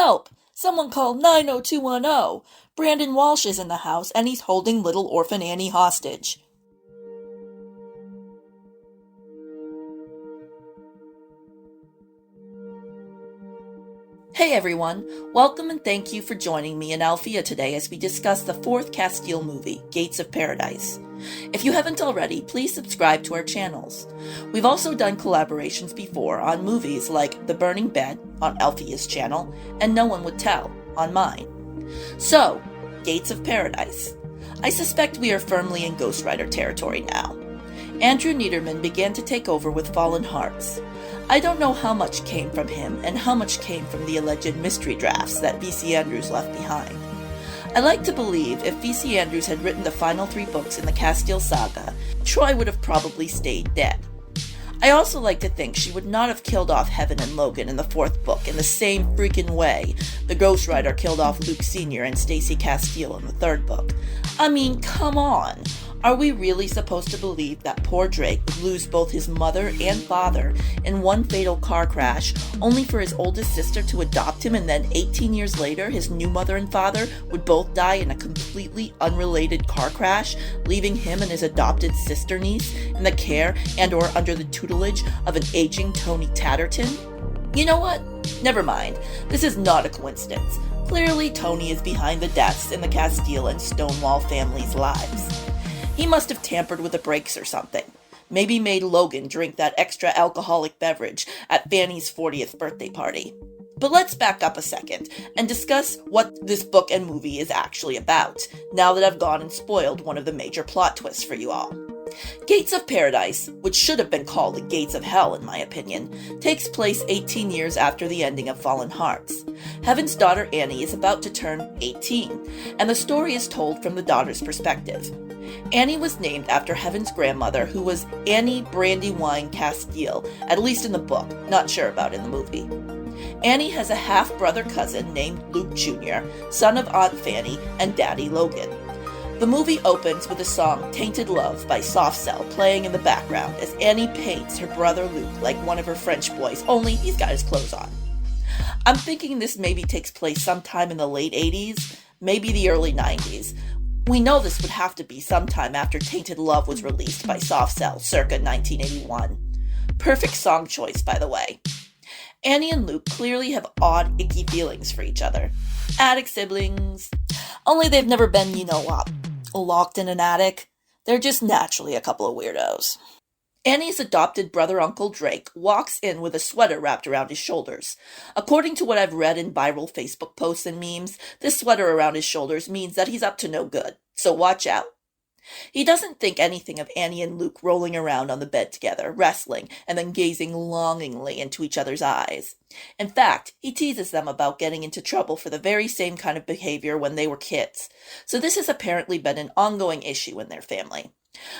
Help! Someone call 90210! Brandon Walsh is in the house, and he's holding little Orphan Annie hostage. Hey everyone, welcome and thank you for joining me in Alphia today as we discuss the fourth Casteel movie, Gates of Paradise. If you haven't already, please subscribe to our channels. We've also done collaborations before on movies like The Burning Bed on Alphia's channel and No One Would Tell on mine. So, Gates of Paradise. I suspect we are firmly in Ghost Rider territory now. Andrew Niederman began to take over with Fallen Hearts. I don't know how much came from him and how much came from the alleged mystery drafts that V.C. Andrews left behind. I like to believe if V.C. Andrews had written the final 3 books in the Casteel saga, Troy would have probably stayed dead. I also like to think she would not have killed off Heaven and Logan in the 4th book in the same freaking way the Ghost Rider killed off Luke Sr. and Stacy Casteel in the 3rd book. I mean, come on! Are we really supposed to believe that poor Drake would lose both his mother and father in one fatal car crash, only for his oldest sister to adopt him, and then 18 years later his new mother and father would both die in a completely unrelated car crash, leaving him and his adopted sister niece in the care and or under the tutelage of an aging Tony Tatterton? You know what? Never mind. This is not a coincidence. Clearly Tony is behind the deaths in the Casteel and Stonewall families' lives. He must have tampered with the brakes or something. Maybe made Logan drink that extra alcoholic beverage at Fanny's 40th birthday party. But let's back up a second and discuss what this book and movie is actually about, now that I've gone and spoiled one of the major plot twists for you all. Gates of Paradise, which should have been called the Gates of Hell in my opinion, takes place 18 years after the ending of Fallen Hearts. Heaven's daughter Annie is about to turn 18, and the story is told from the daughter's perspective. Annie was named after Heaven's grandmother, who was Annie Brandywine Casteel, at least in the book, not sure about in the movie. Annie has a half-brother cousin named Luke Jr., son of Aunt Fanny and Daddy Logan. The movie opens with the song Tainted Love by Soft Cell playing in the background as Annie paints her brother Luke like one of her French boys, only he's got his clothes on. I'm thinking this maybe takes place sometime in the late 80s, maybe the early 90s. We know this would have to be sometime after Tainted Love was released by Soft Cell, circa 1981. Perfect song choice, by the way. Annie and Luke clearly have odd, icky feelings for each other. Attic siblings. Only they've never been, locked in an attic. They're just naturally a couple of weirdos. Annie's adopted brother Uncle Drake walks in with a sweater wrapped around his shoulders. According to what I've read in viral Facebook posts and memes, this sweater around his shoulders means that he's up to no good, so watch out. He doesn't think anything of Annie and Luke rolling around on the bed together, wrestling, and then gazing longingly into each other's eyes. In fact, he teases them about getting into trouble for the very same kind of behavior when they were kids, so this has apparently been an ongoing issue in their family.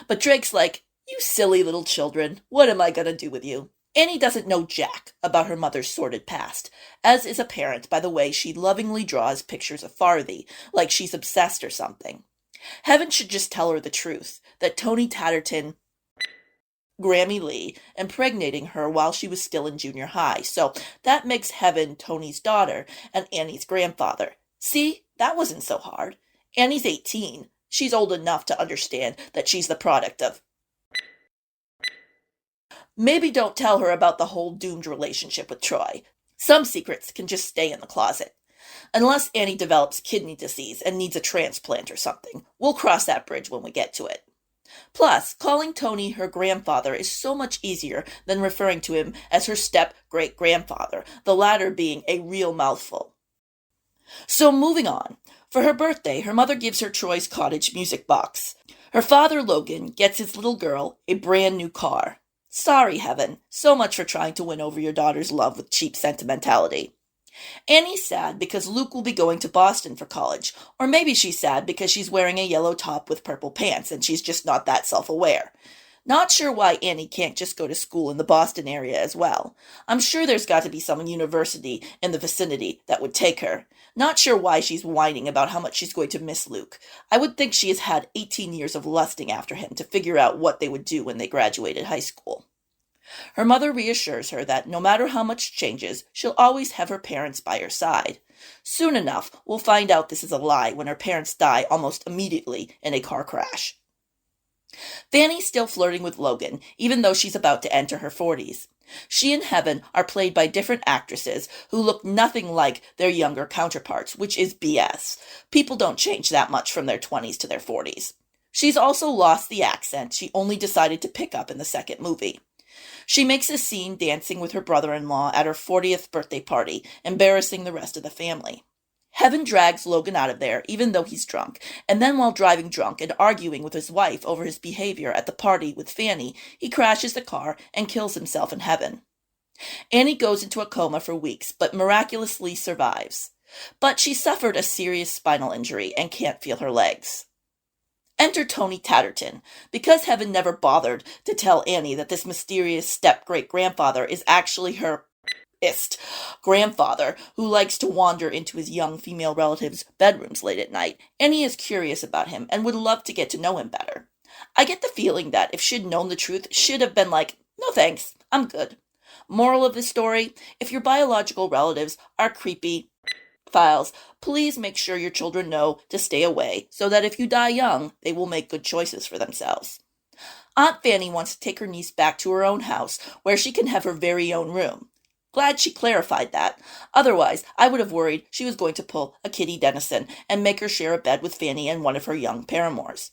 But Drake's like, "You silly little children, what am I gonna do with you?" Annie doesn't know jack about her mother's sordid past, as is apparent by the way she lovingly draws pictures of Farthy, like she's obsessed or something. Heaven should just tell her the truth, that Tony Tatterton, Grammy Lee, impregnating her while she was still in junior high, so that makes Heaven Tony's daughter and Annie's grandfather. See, that wasn't so hard. Annie's 18. She's old enough to understand that she's the product of... Maybe don't tell her about the whole doomed relationship with Troy. Some secrets can just stay in the closet. Unless Annie develops kidney disease and needs a transplant or something. We'll cross that bridge when we get to it. Plus, calling Tony her grandfather is so much easier than referring to him as her step-great-grandfather, the latter being a real mouthful. So moving on. For her birthday, her mother gives her Troy's cottage music box. Her father, Logan, gets his little girl a brand new car. Sorry, Heaven. So much for trying to win over your daughter's love with cheap sentimentality. Annie's sad because Luke will be going to Boston for college, or maybe she's sad because she's wearing a yellow top with purple pants and she's just not that self-aware. Not sure why Annie can't just go to school in the Boston area as well. I'm sure there's got to be some university in the vicinity that would take her. Not sure why she's whining about how much she's going to miss Luke. I would think she has had 18 years of lusting after him to figure out what they would do when they graduated high school. Her mother reassures her that no matter how much changes, she'll always have her parents by her side. Soon enough, we'll find out this is a lie when her parents die almost immediately in a car crash. Fanny's still flirting with Logan, even though she's about to enter her 40s. She and Heaven are played by different actresses who look nothing like their younger counterparts, which is BS. People don't change that much from their 20s to their 40s. She's also lost the accent she only decided to pick up in the second movie. She makes a scene dancing with her brother-in-law at her 40th birthday party, embarrassing the rest of the family. Heaven drags Logan out of there, even though he's drunk, and then while driving drunk and arguing with his wife over his behavior at the party with Fanny, he crashes the car and kills himself in Heaven. Annie goes into a coma for weeks, but miraculously survives. But she suffered a serious spinal injury and can't feel her legs. Enter Tony Tatterton. Because Heaven never bothered to tell Annie that this mysterious step-great-grandfather is actually her grandfather who likes to wander into his young female relatives' bedrooms late at night, Annie is curious about him and would love to get to know him better. I get the feeling that if she'd known the truth, she'd have been like, no thanks, I'm good. Moral of the story, if your biological relatives are creepy files, please make sure your children know to stay away so that if you die young, they will make good choices for themselves. Aunt Fanny wants to take her niece back to her own house where she can have her very own room. Glad she clarified that. Otherwise, I would have worried she was going to pull a Kitty Dennison and make her share a bed with Fanny and one of her young paramours.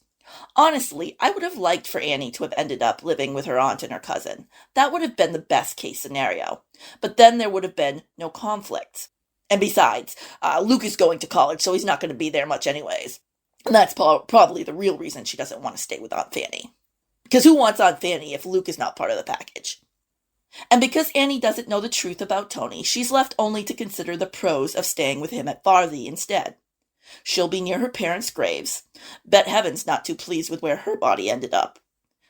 Honestly, I would have liked for Annie to have ended up living with her aunt and her cousin. That would have been the best case scenario. But then there would have been no conflict. And besides, Luke is going to college, so he's not going to be there much anyways. And that's probably the real reason she doesn't want to stay with Aunt Fanny. Because who wants Aunt Fanny if Luke is not part of the package? And because Annie doesn't know the truth about Tony, she's left only to consider the pros of staying with him at Farthy instead. She'll be near her parents' graves. Bet Heaven's not too pleased with where her body ended up.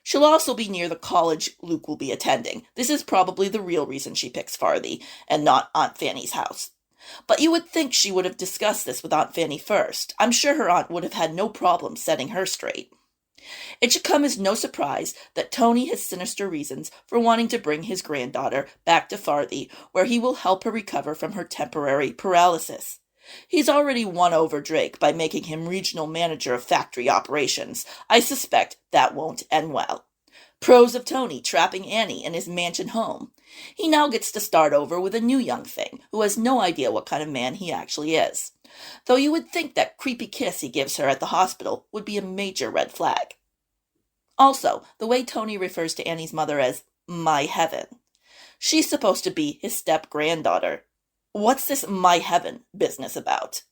She'll also be near the college Luke will be attending. This is probably the real reason she picks Farthy, and not Aunt Fanny's house. But you would think she would have discussed this with Aunt Fanny first. I'm sure her aunt would have had no problem setting her straight. It should come as no surprise that Tony has sinister reasons for wanting to bring his granddaughter back to Farthy, where he will help her recover from her temporary paralysis. He's already won over Drake by making him regional manager of factory operations. I suspect that won't end well. Pros of Tony trapping Annie in his mansion home. He now gets to start over with a new young thing, who has no idea what kind of man he actually is. Though you would think that creepy kiss he gives her at the hospital would be a major red flag. Also, the way Tony refers to Annie's mother as my heaven. She's supposed to be his step-granddaughter. What's this my heaven business about?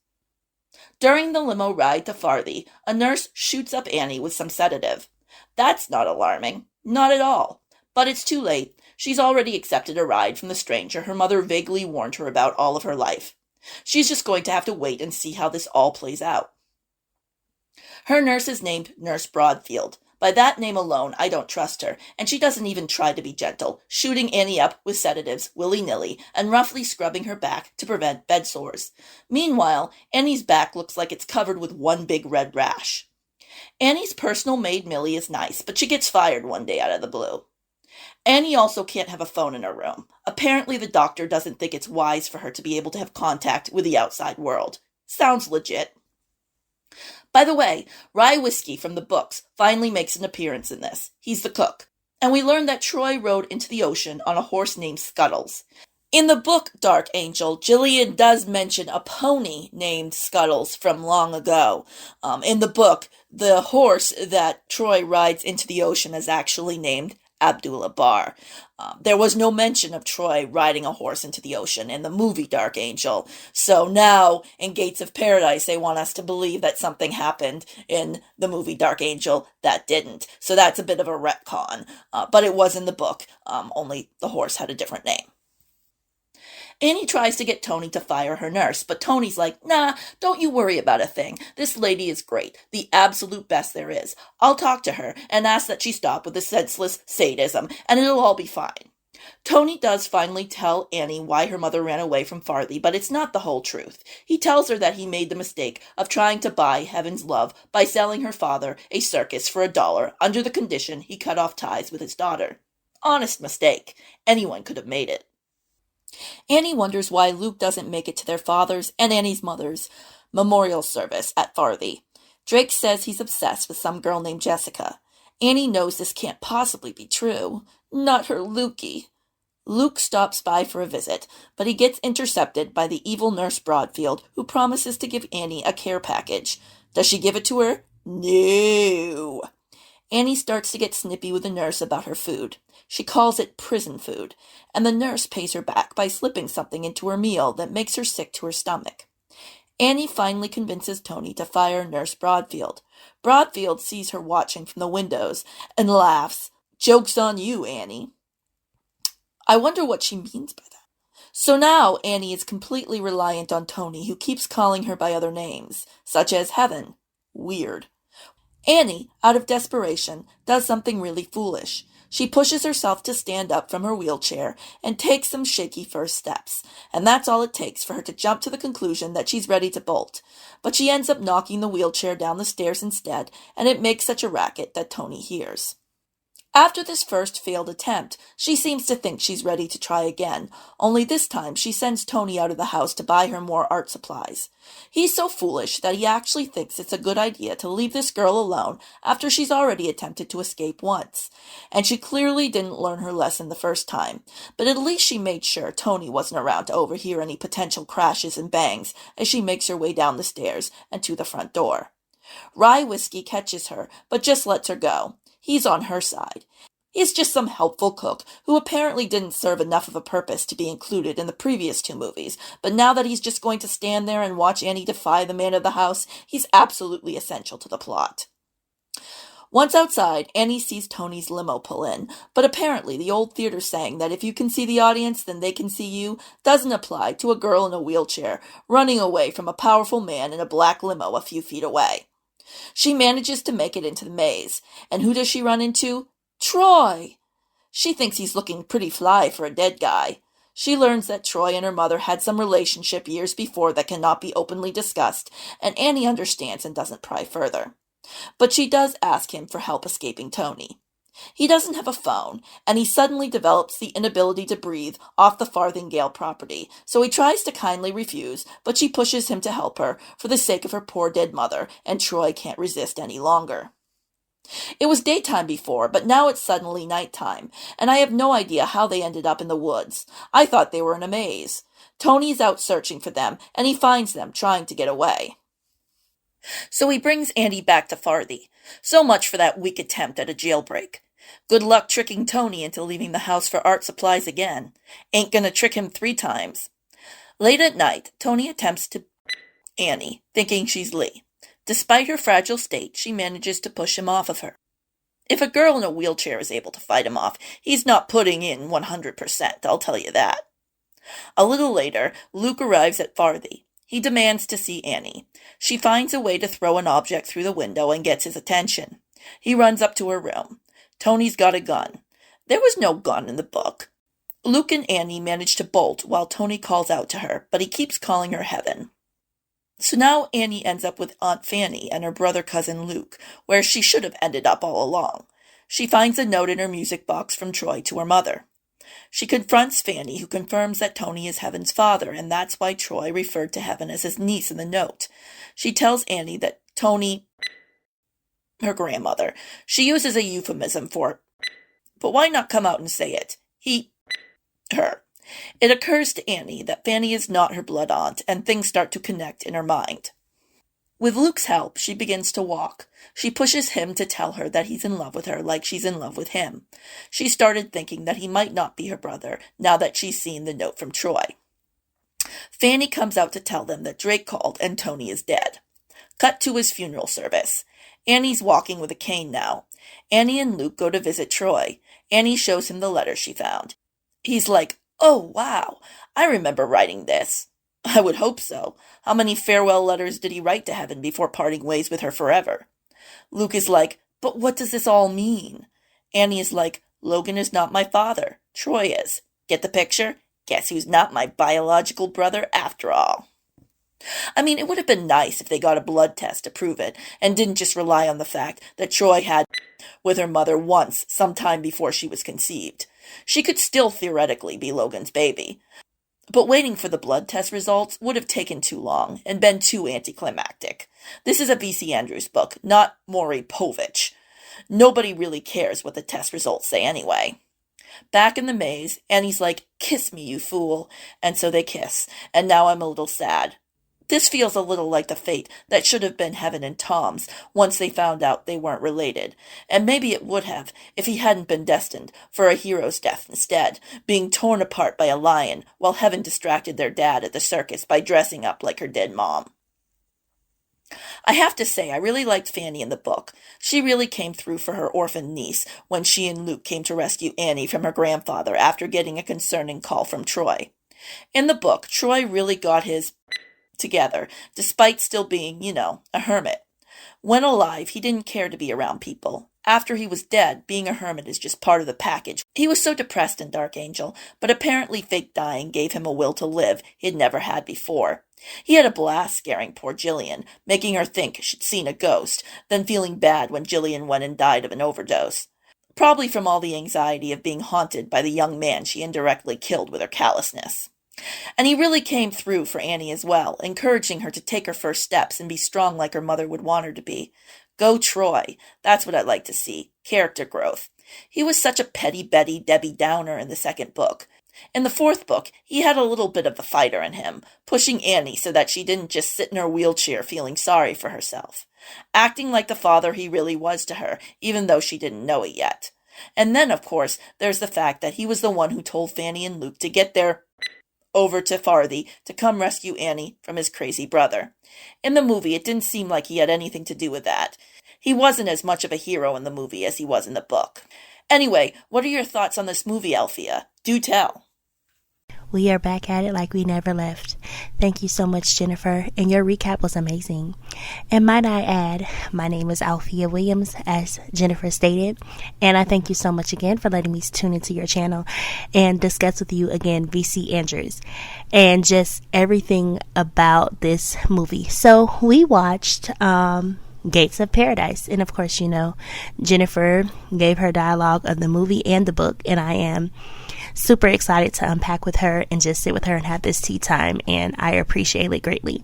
During the limo ride to Farthy, a nurse shoots up Annie with some sedative. That's not alarming. Not at all. But it's too late. She's already accepted a ride from the stranger her mother vaguely warned her about all of her life. She's just going to have to wait and see how this all plays out. Her nurse is named Nurse Broadfield. By that name alone, I don't trust her, and she doesn't even try to be gentle, shooting Annie up with sedatives willy-nilly and roughly scrubbing her back to prevent bed sores. Meanwhile, Annie's back looks like it's covered with one big red rash. Annie's personal maid Millie is nice, but she gets fired one day out of the blue. Annie also can't have a phone in her room. Apparently the doctor doesn't think it's wise for her to be able to have contact with the outside world. Sounds legit. By the way, Rye Whiskey from the books finally makes an appearance in this. He's the cook. And we learn that Troy rode into the ocean on a horse named Scuttles. In the book Dark Angel, Gillian does mention a pony named Scuttles from long ago. In the book, the horse that Troy rides into the ocean is actually named Abdullah Bar. There was no mention of Troy riding a horse into the ocean in the movie Dark Angel. So now, in Gates of Paradise, they want us to believe that something happened in the movie Dark Angel that didn't. So that's a bit of a retcon. But it was in the book, only the horse had a different name. Annie tries to get Tony to fire her nurse, but Tony's like, nah, don't you worry about a thing. This lady is great, the absolute best there is. I'll talk to her and ask that she stop with the senseless sadism, and it'll all be fine. Tony does finally tell Annie why her mother ran away from Farthy, but it's not the whole truth. He tells her that he made the mistake of trying to buy Heaven's love by selling her father a circus for $1 under the condition he cut off ties with his daughter. Honest mistake. Anyone could have made it. Annie wonders why Luke doesn't make it to their father's and Annie's mother's memorial service at Farthy. Drake says he's obsessed with some girl named Jessica. Annie knows this can't possibly be true. Not her Lukey. Luke stops by for a visit, but he gets intercepted by the evil Nurse Broadfield, who promises to give Annie a care package. Does she give it to her? No. Annie starts to get snippy with the nurse about her food. She calls it prison food, and the nurse pays her back by slipping something into her meal that makes her sick to her stomach. Annie finally convinces Tony to fire Nurse Broadfield. Broadfield sees her watching from the windows and laughs. Joke's on you, Annie. I wonder what she means by that. So now Annie is completely reliant on Tony, who keeps calling her by other names, such as Heaven. Weird. Annie, out of desperation, does something really foolish. She pushes herself to stand up from her wheelchair and takes some shaky first steps, and that's all it takes for her to jump to the conclusion that she's ready to bolt. But she ends up knocking the wheelchair down the stairs instead, and it makes such a racket that Tony hears. After this first failed attempt, she seems to think she's ready to try again, only this time she sends Tony out of the house to buy her more art supplies. He's so foolish that he actually thinks it's a good idea to leave this girl alone after she's already attempted to escape once. And she clearly didn't learn her lesson the first time, but at least she made sure Tony wasn't around to overhear any potential crashes and bangs as she makes her way down the stairs and to the front door. Rye Whiskey catches her, but just lets her go. He's on her side. He's just some helpful cook who apparently didn't serve enough of a purpose to be included in the previous two movies, but now that he's just going to stand there and watch Annie defy the man of the house, he's absolutely essential to the plot. Once outside, Annie sees Tony's limo pull in, but apparently the old theater saying that if you can see the audience, then they can see you doesn't apply to a girl in a wheelchair running away from a powerful man in a black limo a few feet away. She manages to make it into the maze, and who does she run into? Troy! She thinks he's looking pretty fly for a dead guy. She learns that Troy and her mother had some relationship years before that cannot be openly discussed, and Annie understands and doesn't pry further. But she does ask him for help escaping Tony. He doesn't have a phone, and he suddenly develops the inability to breathe off the Farthingale property, so he tries to kindly refuse, but she pushes him to help her for the sake of her poor dead mother, and Troy can't resist any longer. It was daytime before, but now it's suddenly nighttime, and I have no idea how they ended up in the woods. I thought they were in a maze. Tony's out searching for them, and he finds them trying to get away. So he brings Annie back to Farthy. So much for that weak attempt at a jailbreak. Good luck tricking Tony into leaving the house for art supplies again. Ain't gonna trick him 3 times. Late at night, Tony attempts to Annie, thinking she's Lee. Despite her fragile state, she manages to push him off of her. If a girl in a wheelchair is able to fight him off, he's not putting in 100%, I'll tell you that. A little later, Luke arrives at Farthy. He demands to see Annie. She finds a way to throw an object through the window and gets his attention. He runs up to her room. Tony's got a gun. There was no gun in the book. Luke and Annie manage to bolt while Tony calls out to her, but he keeps calling her Heaven. So now Annie ends up with Aunt Fanny and her brother-cousin Luke, where she should have ended up all along. She finds a note in her music box from Troy to her mother. She confronts Fanny, who confirms that Tony is Heaven's father, and that's why Troy referred to Heaven as his niece in the note. She tells Annie that Tony, her grandmother, she uses a euphemism for, but why not come out and say it? Her. It occurs to Annie that Fanny is not her blood aunt, and things start to connect in her mind. With Luke's help, she begins to walk. She pushes him to tell her that he's in love with her like she's in love with him. She started thinking that he might not be her brother, now that she's seen the note from Troy. Fanny comes out to tell them that Drake called and Tony is dead. Cut to his funeral service. Annie's walking with a cane now. Annie and Luke go to visit Troy. Annie shows him the letter she found. He's like, "Oh, wow, I remember writing this." I would hope so. How many farewell letters did he write to Heaven before parting ways with her forever? Luke is like, "But what does this all mean?" Annie is like, "Logan is not my father. Troy is. Get the picture? Guess who's not my biological brother after all?" I mean, it would have been nice if they got a blood test to prove it and didn't just rely on the fact that Troy had with her mother once, sometime before she was conceived. She could still theoretically be Logan's baby. But waiting for the blood test results would have taken too long and been too anticlimactic. This is a V.C. Andrews book, not Maury Povich. Nobody really cares what the test results say anyway. Back in the maze, Annie's like, "Kiss me, you fool," and so they kiss, and now I'm a little sad. This feels a little like the fate that should have been Heaven and Tom's once they found out they weren't related, and maybe it would have if he hadn't been destined for a hero's death instead, being torn apart by a lion while Heaven distracted their dad at the circus by dressing up like her dead mom. I have to say, I really liked Fanny in the book. She really came through for her orphan niece when she and Luke came to rescue Annie from her grandfather after getting a concerning call from Troy. In the book, Troy really got his together, despite still being, a hermit. When alive, he didn't care to be around people. After he was dead, being a hermit is just part of the package. He was so depressed in Dark Angel, but apparently fake dying gave him a will to live he'd never had before. He had a blast scaring poor Jillian, making her think she'd seen a ghost, then feeling bad when Jillian went and died of an overdose. Probably from all the anxiety of being haunted by the young man she indirectly killed with her callousness. And he really came through for Annie as well, encouraging her to take her first steps and be strong like her mother would want her to be. Go Troy. That's what I'd like to see. Character growth. He was such a petty Betty Debbie Downer in the second book. In the fourth book, he had a little bit of the fighter in him, pushing Annie so that she didn't just sit in her wheelchair feeling sorry for herself. Acting like the father he really was to her, even though she didn't know it yet. And then, of course, there's the fact that he was the one who told Fanny and Luke to get their over to Farthy to come rescue Annie from his crazy brother. In the movie, it didn't seem like he had anything to do with that. He wasn't as much of a hero in the movie as he was in the book. Anyway, what are your thoughts on this movie, Alphia? Do tell. We are back at it like we never left. Thank you so much, Jennifer, and your recap was amazing. And might I add, my name is Alphia Williams, as Jennifer stated, and I thank you so much again for letting me tune into your channel and discuss with you again V.C. Andrews and just everything about this movie. So we watched Gates of Paradise, and of course, Jennifer gave her dialogue of the movie and the book, and I am super excited to unpack with her and just sit with her and have this tea time, and I appreciate it greatly.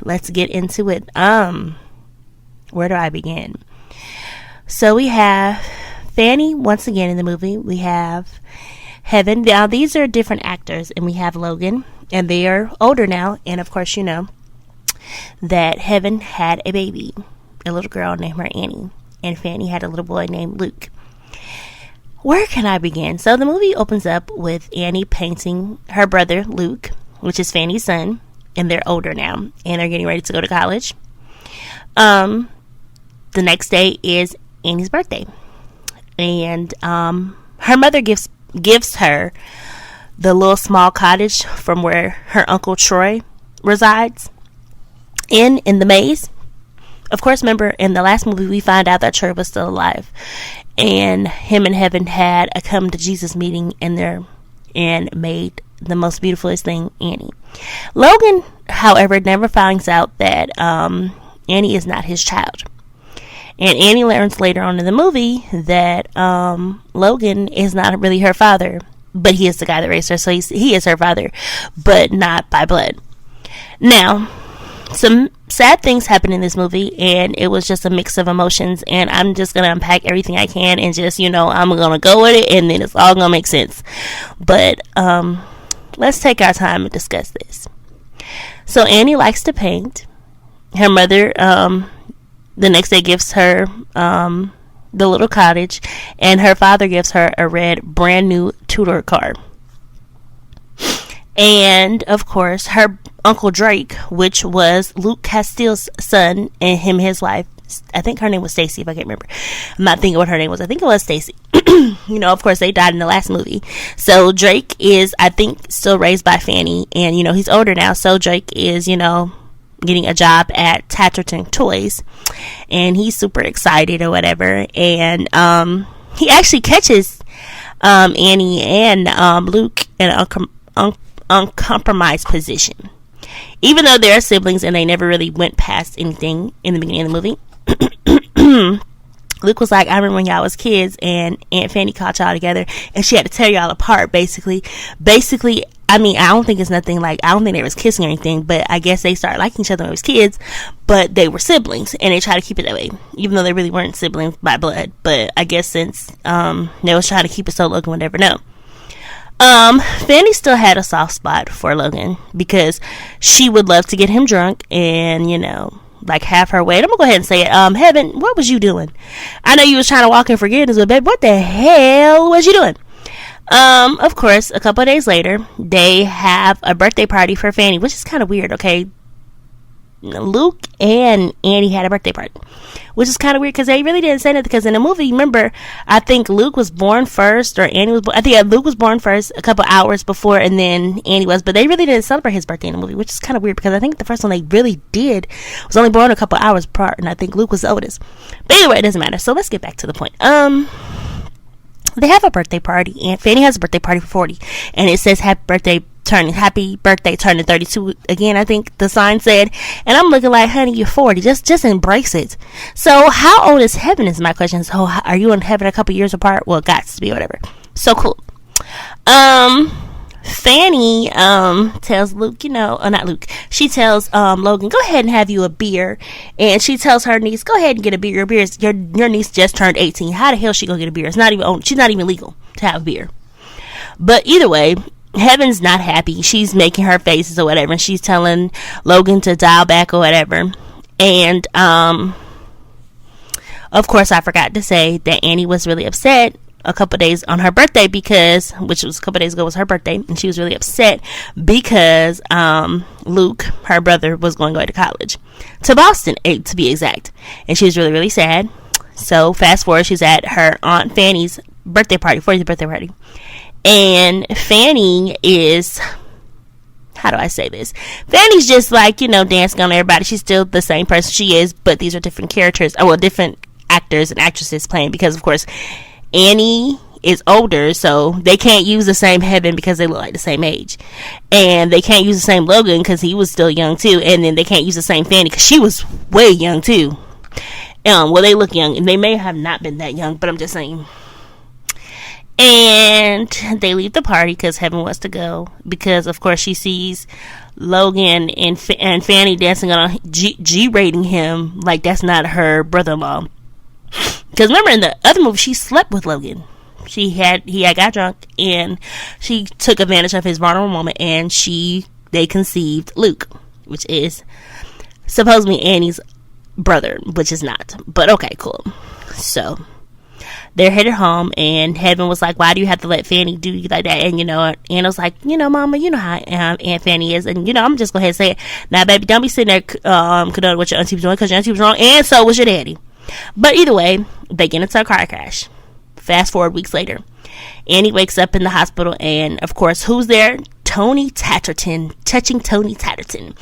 Let's get into it. Where do I begin? So we have Fanny once again in the movie. We have Heaven. Now these are different actors, and we have Logan, and they are older now, and of course that Heaven had a baby, a little girl named her Annie, and Fanny had a little boy named Luke. Where can I begin? So the movie opens up with Annie painting her brother, Luke, which is Fanny's son, and they're older now, and they're getting ready to go to college. The next day is Annie's birthday, and her mother gives her the little small cottage from where her Uncle Troy resides in the maze. Of course, remember, in the last movie, we find out that Troy was still alive, and him and Heaven had a come to Jesus meeting and made the most beautifulest thing, Annie. Logan, however, never finds out that Annie is not his child. And Annie learns later on in the movie that Logan is not really her father, but he is the guy that raised her, so he is her father, but not by blood. Now, some sad things happen in this movie, and it was just a mix of emotions, and I'm just going to unpack everything I can, and just, I'm going to go with it, and then it's all going to make sense. But let's take our time and discuss this. So Annie likes to paint. Her mother, the next day, gives her the little cottage, and her father gives her a red, brand new Tudor car. And, of course, her Uncle Drake, which was Luke Casteel's son, and his wife, I think her name was Stacy, if I can't remember. I'm not thinking what her name was. I think it was Stacy. Of course, they died in the last movie. So Drake is, I think, still raised by Fanny, and, he's older now, so Drake is, getting a job at Tatterton Toys, and he's super excited or whatever, and he actually catches Annie and Luke in an uncompromised position. even though they're siblings and they never really went past anything in the beginning of the movie. Luke was like, I remember when y'all was kids and Aunt Fanny caught y'all together and she had to tear y'all apart, basically. I mean, I don't think it's nothing like, I don't think they was kissing or anything, but I guess they started liking each other when they was kids, but they were siblings and they tried to keep it that way, even though they really weren't siblings by blood. But I guess since they was trying to keep it so Logan would never know. Fanny still had a soft spot for Logan because she would love to get him drunk and, you know, like half her weight. I'm gonna go ahead and say it. Heaven, what was you doing? I know you was trying to walk in forgiveness, but babe, what the hell was you doing? Of course, a couple of days later, they have a birthday party for Fanny, which is kind of weird, okay? Luke and Annie had a birthday party, which is kind of weird because they really didn't say that, because in the movie, remember, I think Luke was born first, or Annie was born. I think Luke was born first a couple hours before, and then Annie was, but they really didn't celebrate his birthday in the movie, which is kind of weird because I think the first one they really did was only born a couple hours apart, and I think Luke was the oldest. But anyway, it doesn't matter. So let's get back to the point. They have a birthday party, and Fanny has a birthday party for 40, and it says happy birthday turning 32 again, I think the sign said. And I'm looking like, honey, you're 40, just embrace it. So how old is Heaven is my question. So are you and Heaven a couple years apart? Well, got to be, whatever. So cool. Fanny tells Luke, not Luke, she tells Logan, go ahead and have you a beer. And she tells her niece, go ahead and get a beer. Your niece just turned 18. How the hell she gonna get a beer? She's not even legal to have a beer. But either way, Heaven's not happy. She's making her faces or whatever, and she's telling Logan to dial back or whatever. And of course, I forgot to say that Annie was really upset a couple days on her birthday, which was a couple days ago, was her birthday, and she was really upset because Luke, her brother, was going to go to college, to Boston, to be exact, and she was really, really sad. So fast forward, she's at her Aunt Fanny's birthday party, 40th birthday party, and Fanny is, how do I say this? Fanny's just like, dancing on everybody. She's still the same person she is, but these are different characters, different actors and actresses playing, because of course Annie is older, so they can't use the same Heaven because they look like the same age, and they can't use the same Logan because he was still young too, and then they can't use the same Fanny because she was way young too. They look young, and they may have not been that young, but I'm just saying. And they leave the party because Heaven wants to go, because of course she sees Logan and Fanny dancing on G-rating him like that's not her brother-in-law. Because remember, in the other movie, she slept with Logan. He had got drunk, and she took advantage of his vulnerable moment, and they conceived Luke, which is supposedly Annie's brother, which is not. But okay, cool. So they're headed home, and Heaven was like, why do you have to let Fanny do you like that? And Anna was like, Mama, you know how Aunt Fanny is, and I'm just go ahead and say it now, baby. Don't be sitting there condoning what your auntie was doing, because your auntie was wrong, and so was your daddy. But either way, they get into a car crash. Fast forward weeks later, Annie wakes up in the hospital, and of course, who's there? Tony Tatterton, touching Tony Tatterton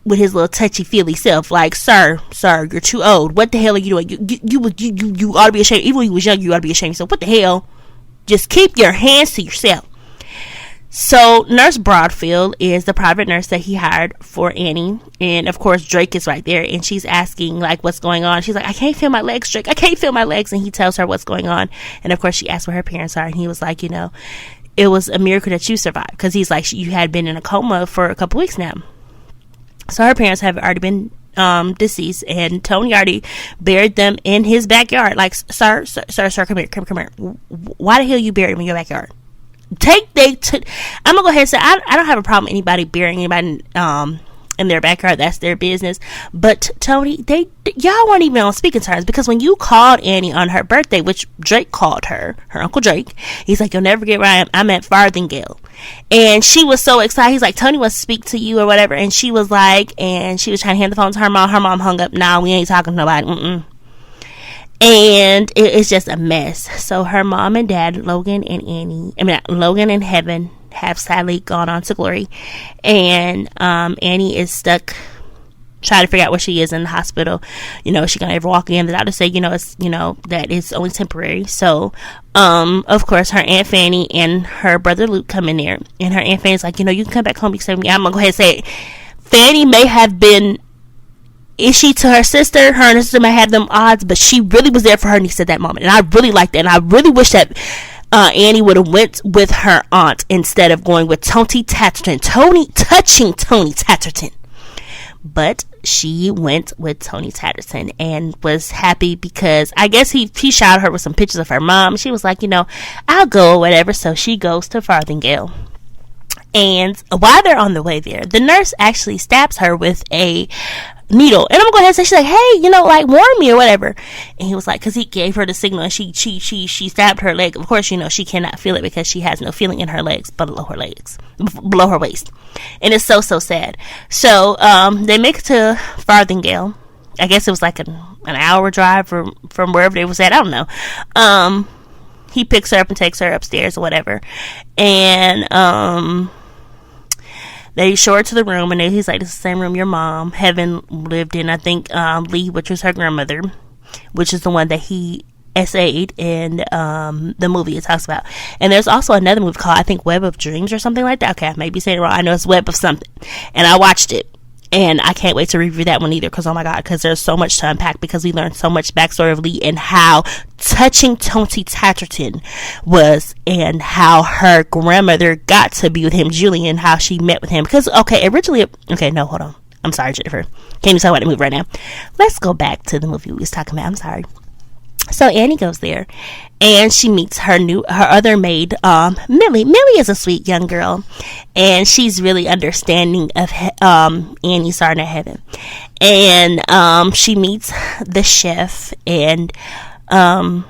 with his little touchy-feely self, like, sir, you're too old. What the hell are you doing? You ought to be ashamed. Even when you was young, you ought to be ashamed. So what the hell? Just keep your hands to yourself. So Nurse Broadfield is the private nurse that he hired for Annie, and of course Drake is right there, and she's asking like what's going on. She's like, I can't feel my legs, Drake, I can't feel my legs. And he tells her what's going on, and of course she asks where her parents are, and he was like, it was a miracle that you survived, because he's like, you had been in a coma for a couple weeks now. So her parents have already been deceased, and Tony already buried them in his backyard. Like, sir, come here. Why the hell you buried them in your backyard? I'm gonna go ahead and say I don't have a problem with anybody burying anybody in their backyard. That's their business. But Tony, y'all weren't even on speaking terms, because when you called Annie on her birthday, which Drake called her Uncle Drake, he's like, you'll never get where I am. I'm at Farthy, and she was so excited. He's like, Tony wants to speak to you or whatever, and she was like, and she was trying to hand the phone to her mom. Her mom hung up. Nah, we ain't talking to nobody. And it's just a mess. So her mom and dad, Logan and Heaven, have sadly gone on to glory, and Annie is stuck trying to figure out where she is in the hospital. She gonna ever walk in? The doctor say, it's that it's only temporary. So of course her Aunt Fanny and her brother Luke come in there, and her Aunt Fanny's like, you can come back home. I'm gonna go ahead and say it. Fanny may have been ishy to her sister. Her and her sister may have them odds, but she really was there for her niece at that moment. And I really liked that. And I really wish that Annie would have went with her aunt instead of going with Tony Tatterton. Tony Tatterton. But she went with Tony Tatterton and was happy because I guess he shot her with some pictures of her mom. She was like, I'll go or whatever. So she goes to Farthingale. And while they're on the way there, the nurse actually stabs her with a needle. And I'm gonna go ahead and say, she's like, hey, warn me or whatever. And he was like, because he gave her the signal and she stabbed her leg. Of course, she cannot feel it because she has no feeling in her legs, below her waist. And it's so sad. So they make it to Farthingale. I guess it was like an hour drive from wherever they was at. I don't know. He picks her up and takes her upstairs or whatever. And they show her to the room, and he's like, this is the same room your mom, Heaven, lived in. I think Lee, which was her grandmother, which is the one that he essayed in the movie it talks about. And there's also another movie called, I think, Web of Dreams or something like that. Okay, I may be saying it wrong. I know it's Web of something. And I watched it. And I can't wait to review that one either, because oh my god, because there's so much to unpack, because we learned so much backstory of Lee and how touching Tony Tatterton was, and how her grandmother got to be with him, Julie, and how she met with him. Because hold on, I'm sorry, Jennifer, can't even talk about the movie right now. Let's go back to the movie we was talking about. I'm sorry. So Annie goes there, and she meets her other maid, Millie. Millie is a sweet young girl, and she's really understanding of Annie starting at Heaven. And she meets the chef, and a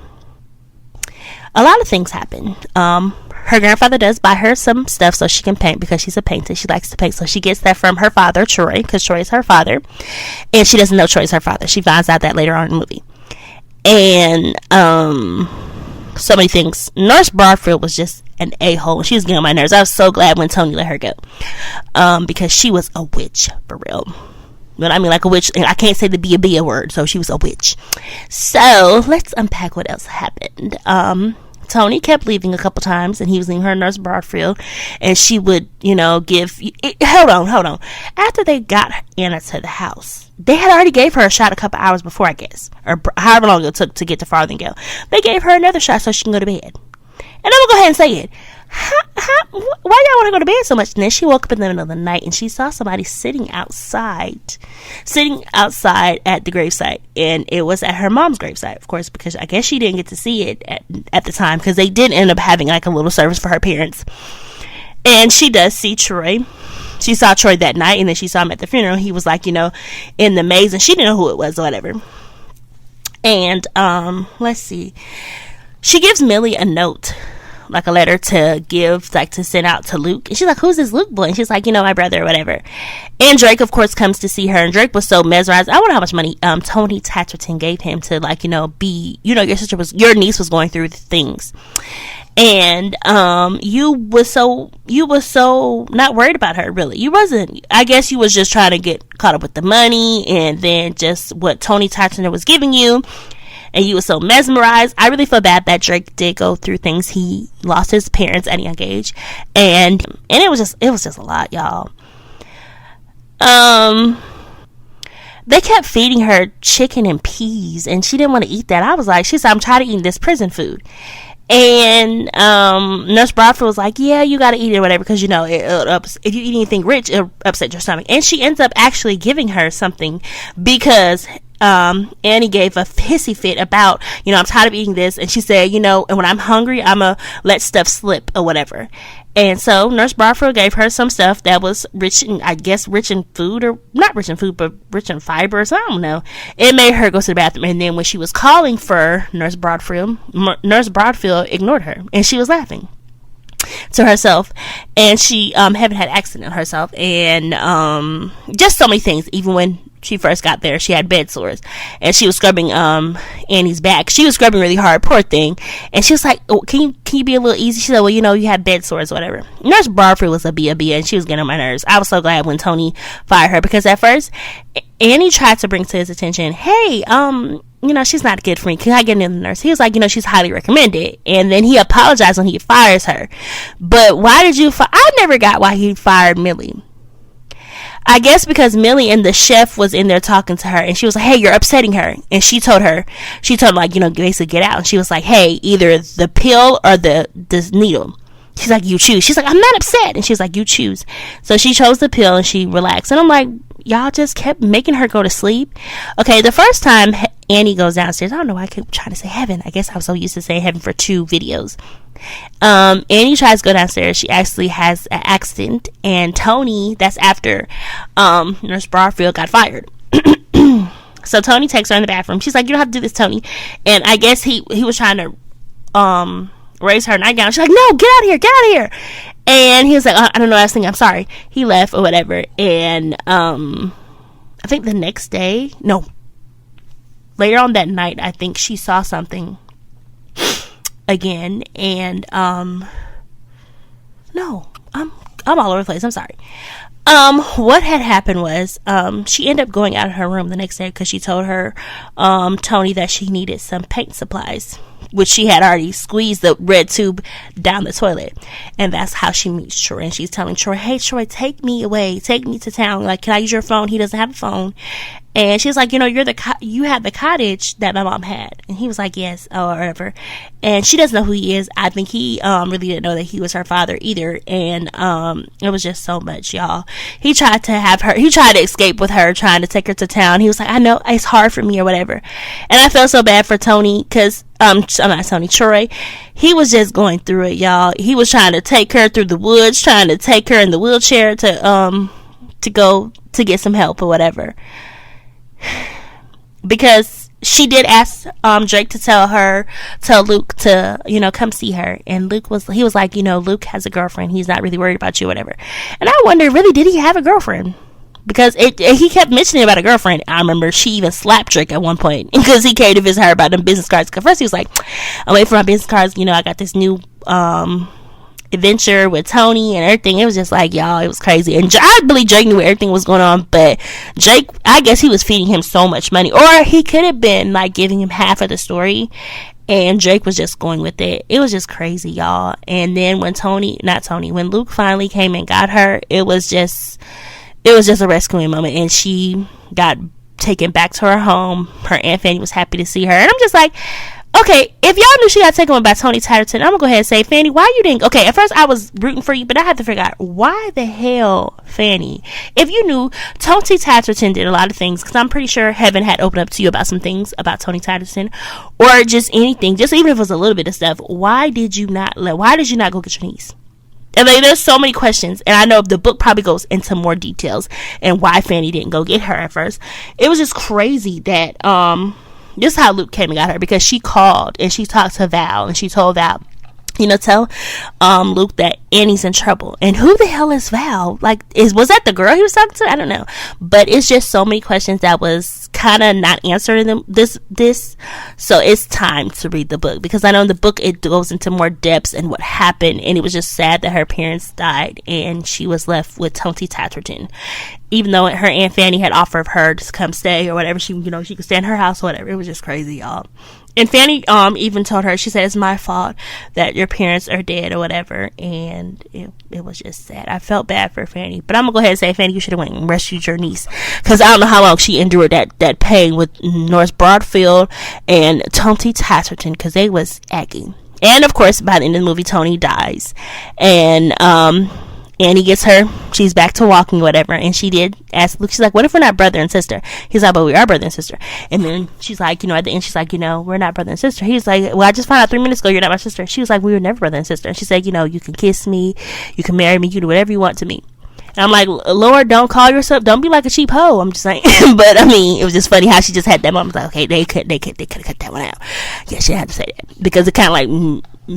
lot of things happen. Her grandfather does buy her some stuff so she can paint, because she's a painter. She likes to paint, so she gets that from her father, Troy, because Troy is her father, and she doesn't know Troy is her father. She finds out that later on in the movie. And so many things. Nurse Broadfield was just an a-hole. She was getting on my nerves. I was so glad when Tony let her go, because she was a witch for real. But I mean, like a witch. I can't say the be a word, so she was a witch. So let's unpack what else happened. Tony kept leaving a couple times, and he was leaving her Nurse Broadfield, and she would, give. Hold on. After they got Anna to the house, they had already gave her a shot a couple hours before, I guess, or however long it took to get to Farthingale. They gave her another shot so she can go to bed. And I'm gonna go ahead and say it. Why y'all want to go to bed so much? And then she woke up in the middle of the night, and she saw somebody sitting outside at the gravesite, and it was at her mom's gravesite, of course, because I guess she didn't get to see it at the time, because they did end up having like a little service for her parents. And she does see Troy. She saw Troy that night, and then she saw him at the funeral. He was like, in the maze, and she didn't know who it was or whatever. And let's see, she gives Millie a note, like a letter to give, like to send out to Luke. And she's like, who's this Luke boy? And she's like, my brother or whatever. And Drake, of course, comes to see her. And Drake was so mesmerized. I wonder how much money Tony Tatterton gave him to, like, be, your niece was going through things. And you was so not worried about her, really. You wasn't. I guess you was just trying to get caught up with the money, and then just what Tony Tatterton was giving you. And you were so mesmerized. I really feel bad that Drake did go through things. He lost his parents at a young age, and it was just a lot, y'all. They kept feeding her chicken and peas, and she didn't want to eat that. She said, I'm tired of eating this prison food. And Nurse Broadfield was like, yeah, you gotta eat it or whatever, because if you eat anything rich, it'll upset your stomach. And she ends up actually giving her something, because Annie gave a hissy fit about, I'm tired of eating this, and she said, and when I'm hungry, I'ma let stuff slip or whatever. And so Nurse Broadfield gave her some stuff that was rich in food, or not rich in food, but rich in fiber, so I don't know. It made her go to the bathroom, and then when she was calling for Nurse Broadfield ignored her, and she was laughing to herself, and she haven't had an accident herself, and just so many things. Even when she first got there, she had bed sores, and she was scrubbing Annie's back. She was scrubbing really hard, poor thing. And she was like, oh, can you be a little easy? She said, well, you had bed sores, whatever. Nurse Broadfield was a bia, and she was getting on my nerves. I was so glad when Tony fired her, because at first Annie tried to bring to his attention, hey, she's not good for me. Can I get another nurse? He was like, she's highly recommended. And then he apologized when he fires her. But why did you I never got why he fired Millie. I guess because Millie and the chef was in there talking to her, and she was like, hey, you're upsetting her. And she told like, basically get out. And she was like, hey, either the pill or the needle. She's like, you choose. She's like, I'm not upset. And she's like, you choose. So she chose the pill and she relaxed. And I'm like, y'all just kept making her go to sleep. Okay, the first time Annie goes downstairs, I don't know why I keep trying to say heaven. I guess I was so used to saying heaven for 2 videos. Annie tries to go downstairs. She actually has an accident, and Tony, that's after Nurse Broadfield got fired. So Tony takes her in the bathroom. She's like, you don't have to do this, Tony. And I guess he was trying to raise her nightgown. She's like, no, get out of here. And he was like, I don't know, I was thinking, I'm sorry. He left or whatever. And I think the next day, no, later on that night, I think she saw something again. And no, I'm all over the place. I'm sorry. What had happened was she ended up going out of her room the next day because she told her Tony that she needed some paint supplies, which she had already squeezed the red tube down the toilet. And that's how she meets Troy. And she's telling Troy, hey, Troy, take me away. Take me to town. Like, can I use your phone? He doesn't have a phone. And she's like, you have the cottage that my mom had. And he was like, yes, or whatever. And she doesn't know who he is. I think he really didn't know that he was her father either. And it was just so much, y'all. He tried to escape with her, trying to take her to town. He was like, I know it's hard for me or whatever. And I felt so bad for Tony because I'm not Tony, Troy. He was just going through it, y'all. He was trying to take her through the woods, trying to take her in the wheelchair to go to get some help or whatever. Because she did ask Drake to tell Luke to come see her, and he was like, Luke has a girlfriend, he's not really worried about you, whatever. And I wonder, really, did he have a girlfriend? Because he kept mentioning about a girlfriend. I remember she even slapped Drake at one point because he came to visit her about them business cards. Because first he was like, I'm waiting for my business cards, I got this new adventure with Tony and everything. It was just like, y'all, it was crazy. And I believe Drake knew everything was going on, but Drake, I guess he was feeding him so much money, or he could have been like giving him half of the story, and Drake was just going with it. It was just crazy, y'all. And then when when Luke finally came and got her, it was just a rescuing moment, and she got taken back to her home. Her Aunt Fanny was happy to see her, and I'm just like, okay, if y'all knew she got taken by Tony Tatterton, I'm gonna go ahead and say, Fanny, why you didn't? Okay, at first I was rooting for you, but I had to figure out why the hell, Fanny. If you knew Tony Tatterton did a lot of things, because I'm pretty sure heaven had opened up to you about some things about Tony Tatterton, or just anything, just even if it was a little bit of stuff. Why did you not go get your niece? And there's so many questions, and I know the book probably goes into more details and why Fanny didn't go get her at first. It was just crazy that this is how Luke came and got her, because she called and she talked to Val, and she told Val, tell Luke that Annie's in trouble. And who the hell is Val? Like, was that the girl he was talking to? I don't know. But it's just so many questions that was kind of not answered in this. So it's time to read the book, because I know in the book it goes into more depths and what happened, and it was just sad that her parents died and she was left with Tony Tatterton. Even though her Aunt Fanny had offered her to come stay or whatever, she could stay in her house or whatever. It was just crazy, y'all. And Fanny even told her, she said, it's my fault that your parents are dead or whatever. And it was just sad. I felt bad for Fanny. But I'm going to go ahead and say, Fanny, you should have went and rescued your niece. Because I don't know how long she endured that pain with Nurse Broadfield and Tony Tatterton, because they was acting. And, of course, by the end of the movie, Tony dies. And Annie gets her, she's back to walking, whatever, and she did ask Luke, she's like, what if we're not brother and sister? He's like, but we are brother and sister. And then she's like, at the end, she's like, we're not brother and sister. He's like, well, I just found out 3 minutes ago you're not my sister. She was like, we were never brother and sister. And she said, you can kiss me, you can marry me, you do whatever you want to me. And I'm like, Lord, don't be like a cheap hoe. I'm just saying. But I mean, it was just funny how she just had that moment. Like, okay, they could have cut that one out. Yeah, she had to say that, because it kind of like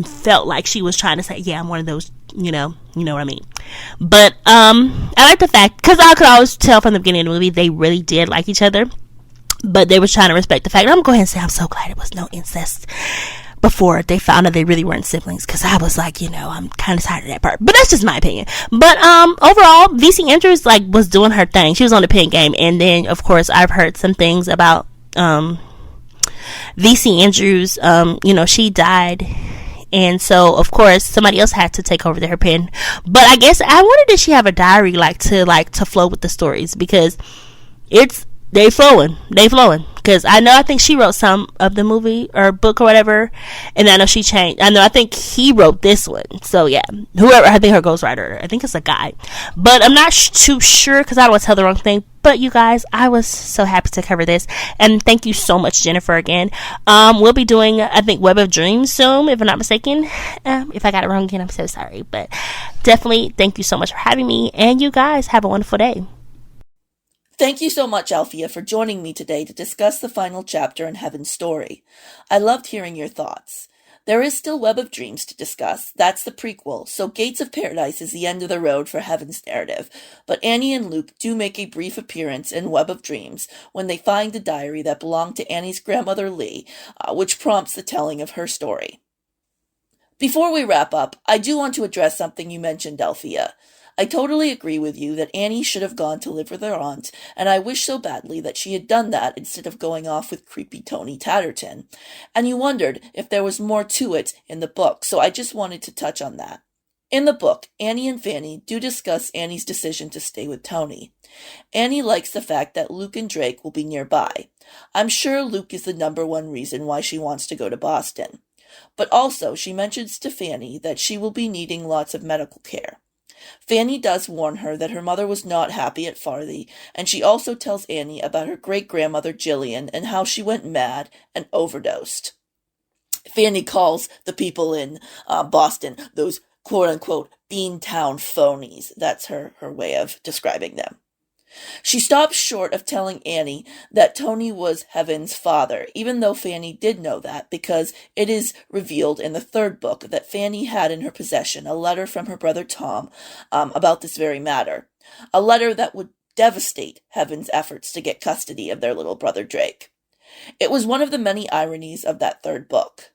felt like she was trying to say, yeah, I'm one of those, you know what I mean. But I like the fact, because I could always tell from the beginning of the movie they really did like each other, but they were trying to respect the fact. And I'm going to go ahead and say I'm so glad it was no incest before they found out they really weren't siblings, because I was like, I'm kind of tired of that part. But that's just my opinion. But overall, VC Andrews was doing her thing. She was on the pen game. And then, of course, I've heard some things about VC Andrews. She died and so of course somebody else had to take over her pen. But I guess I wonder, did she have a diary to flow with the stories, because they flowing because I think she wrote some of the movie or book or whatever, and I know she changed. I think he wrote this one. So yeah, whoever, I think her ghostwriter, I think it's a guy, but I'm not too sure because I don't want to tell the wrong thing. But you guys, I was so happy to cover this, and thank you so much, Jennifer, again. We'll be doing, I think, Web of Dreams soon, if I'm not mistaken. If I got it wrong again, I'm so sorry, but definitely thank you so much for having me, and you guys have a wonderful day. Thank you so much, Alphia, for joining me today to discuss the final chapter in Heaven's story. I loved hearing your thoughts. There is still Web of Dreams to discuss. That's the prequel, so Gates of Paradise is the end of the road for Heaven's narrative. But Annie and Luke do make a brief appearance in Web of Dreams when they find a diary that belonged to Annie's grandmother Lee, which prompts the telling of her story. Before we wrap up, I do want to address something you mentioned, Alphia. I totally agree with you that Annie should have gone to live with her aunt, and I wish so badly that she had done that instead of going off with creepy Tony Tatterton. And you wondered if there was more to it in the book, so I just wanted to touch on that. In the book, Annie and Fanny do discuss Annie's decision to stay with Tony. Annie likes the fact that Luke and Drake will be nearby. I'm sure Luke is the number one reason why she wants to go to Boston. But also, she mentions to Fanny that she will be needing lots of medical care. Fanny does warn her that her mother was not happy at Farthy, and she also tells Annie about her great-grandmother Jillian and how she went mad and overdosed. Fanny calls the people in Boston those quote-unquote Beantown phonies. That's her way of describing them. She stops short of telling Annie that Tony was Heaven's father, even though Fanny did know that, because it is revealed in the third book that Fanny had in her possession a letter from her brother Tom about this very matter, a letter that would devastate Heaven's efforts to get custody of their little brother Drake. It was one of the many ironies of that third book.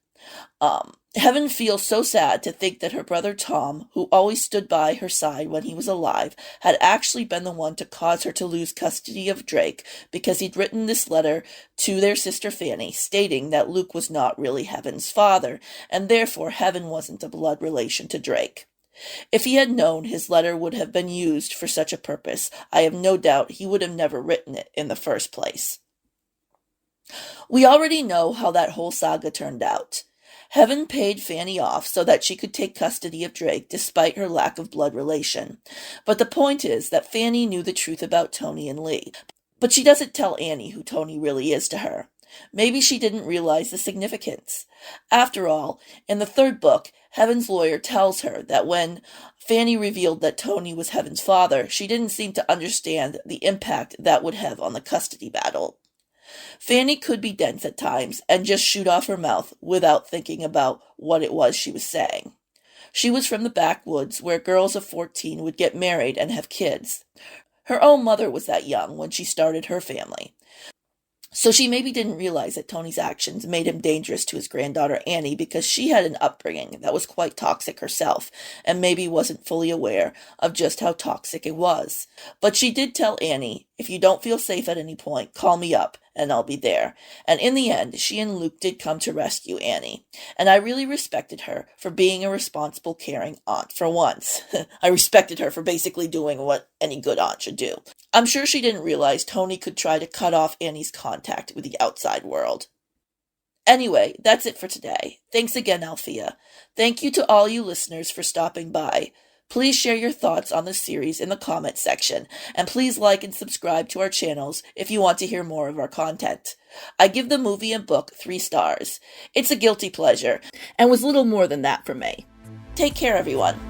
Heaven feels so sad to think that her brother Tom, who always stood by her side when he was alive, had actually been the one to cause her to lose custody of Drake because he'd written this letter to their sister Fanny, stating that Luke was not really Heaven's father, and therefore Heaven wasn't a blood relation to Drake. If he had known his letter would have been used for such a purpose, I have no doubt he would have never written it in the first place. We already know how that whole saga turned out. Heaven paid Fanny off so that she could take custody of Drake despite her lack of blood relation. But the point is that Fanny knew the truth about Tony and Lee. But she doesn't tell Annie who Tony really is to her. Maybe she didn't realize the significance. After all, in the third book, Heaven's lawyer tells her that when Fanny revealed that Tony was Heaven's father, she didn't seem to understand the impact that would have on the custody battle. Fanny could be dense at times and just shoot off her mouth without thinking about what it was she was saying. She was from the backwoods where girls of 14 would get married and have kids. Her own mother was that young when she started her family. So she maybe didn't realize that Tony's actions made him dangerous to his granddaughter Annie because she had an upbringing that was quite toxic herself and maybe wasn't fully aware of just how toxic it was. But she did tell Annie, if you don't feel safe at any point, call me up and I'll be there. And in the end, she and Luke did come to rescue Annie. And I really respected her for being a responsible, caring aunt for once. I respected her for basically doing what any good aunt should do. I'm sure she didn't realize Tony could try to cut off Annie's contact with the outside world. Anyway, that's it for today. Thanks again, Alphia. Thank you to all you listeners for stopping by. Please share your thoughts on this series in the comments section, and please like and subscribe to our channels if you want to hear more of our content. I give the movie and book 3 stars. It's a guilty pleasure, and was little more than that for me. Take care, everyone.